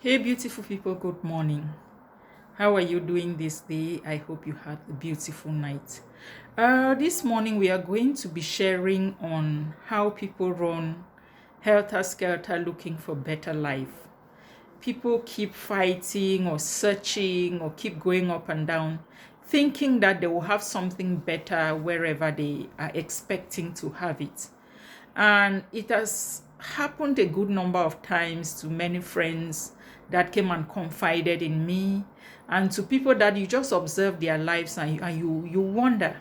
Hey, beautiful people, good morning. How are you doing this day? I hope you had a beautiful night. This morning, we are going to be sharing on how people run helter skelter looking for better life. People keep fighting or searching or keep going up and down, thinking that they will have something better wherever they are expecting to have it. And it has happened a good number of times to many friends that came and confided in me, and to people that you just observe their lives and you wonder.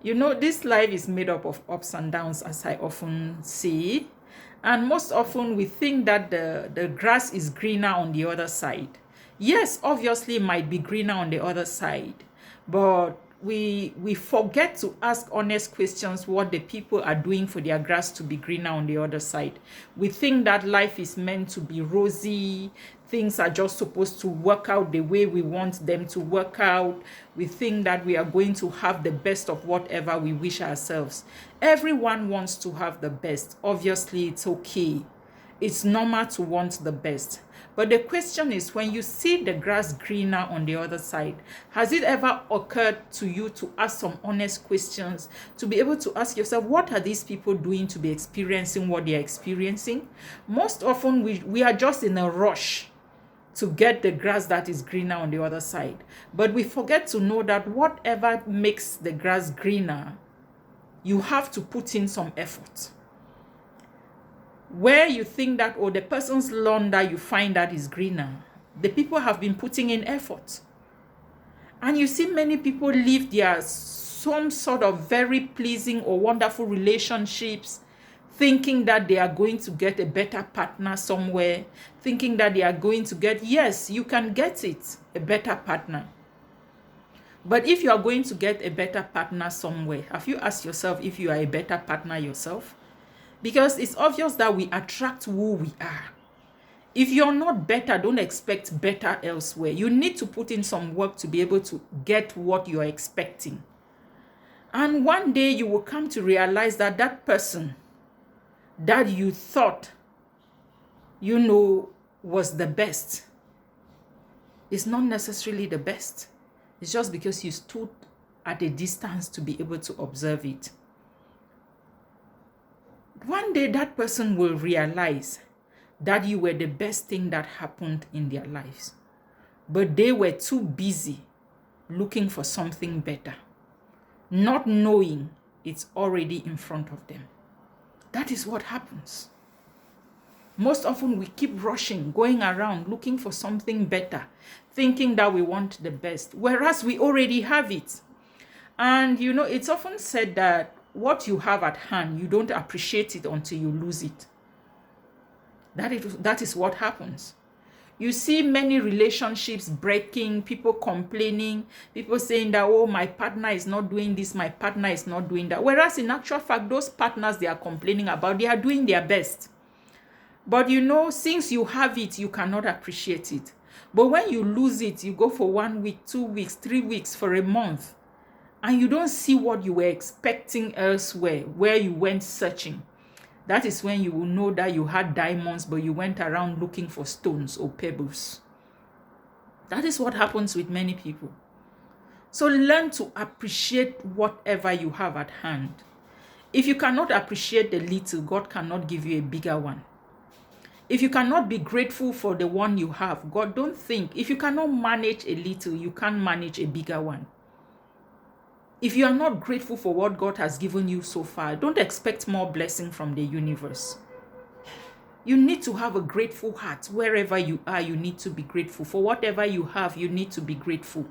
This life is made up of ups and downs, as I often say. And most often we think that the grass is greener on the other side. Yes, obviously it might be greener on the other side, but we forget to ask honest questions what the people are doing for their grass to be greener on the other side. We think that life is meant to be rosy, things are just supposed to work out the way we want them to work out. We think that we are going to have the best of whatever we wish ourselves. Everyone wants to have the best. Obviously, it's okay. It's normal to want the best. But the question is, when you see the grass greener on the other side, has it ever occurred to you to ask some honest questions, to be able to ask yourself, what are these people doing to be experiencing what they are experiencing? Most often, we are just in a rush to get the grass that is greener on the other side. But we forget to know that whatever makes the grass greener, you have to put in some effort. Where you think that, oh, the person's lawn that you find that is greener, the people have been putting in effort. And you see many people live their some sort of very pleasing or wonderful relationships, thinking that they are going to get a better partner somewhere, thinking that they are going to get, yes, you can get it, a better partner. But if you are going to get a better partner somewhere, have you asked yourself if you are a better partner yourself? Because it's obvious that we attract who we are. If you're not better, don't expect better elsewhere. You need to put in some work to be able to get what you're expecting. And one day you will come to realize that that person that you thought, was the best is not necessarily the best. It's just because you stood at a distance to be able to observe it. One day that person will realize that you were the best thing that happened in their lives. But they were too busy looking for something better, not knowing it's already in front of them. That is what happens. Most often we keep rushing, going around looking for something better, thinking that we want the best, whereas we already have it. And it's often said that what you have at hand, you don't appreciate it until you lose it. That is what happens. You see many relationships breaking, people complaining, people saying that, oh, my partner is not doing this, my partner is not doing that. Whereas in actual fact, those partners they are complaining about, they are doing their best. But since you have it, you cannot appreciate it. But when you lose it, you go for 1 week, 2 weeks, 3 weeks, for a month, and you don't see what you were expecting elsewhere, where you went searching. That is when you will know that you had diamonds, but you went around looking for stones or pebbles. That is what happens with many people. So learn to appreciate whatever you have at hand. If you cannot appreciate the little, God cannot give you a bigger one. If you cannot be grateful for the one you have, God, don't think. If you cannot manage a little, you can't manage a bigger one. If you are not grateful for what God has given you so far, don't expect more blessing from the universe. You need to have a grateful heart. Wherever you are, you need to be grateful. For whatever you have, you need to be grateful.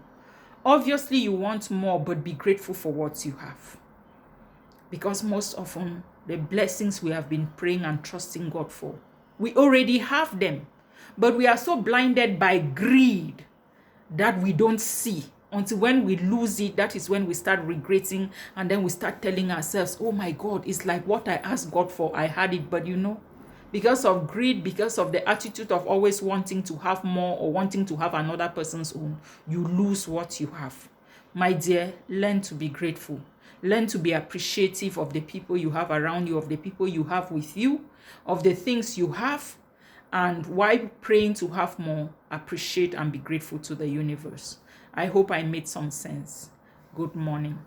Obviously, you want more, but be grateful for what you have. Because most often, the blessings we have been praying and trusting God for, we already have them. But we are so blinded by greed that we don't see. Until when we lose it, that is when we start regretting, and then we start telling ourselves, oh my God, it's like what I asked God for, I had it. But because of greed, because of the attitude of always wanting to have more or wanting to have another person's own, you lose what you have. My dear, learn to be grateful. Learn to be appreciative of the people you have around you, of the people you have with you, of the things you have, And while praying to have more, appreciate and be grateful to the universe. I hope I made some sense. Good morning.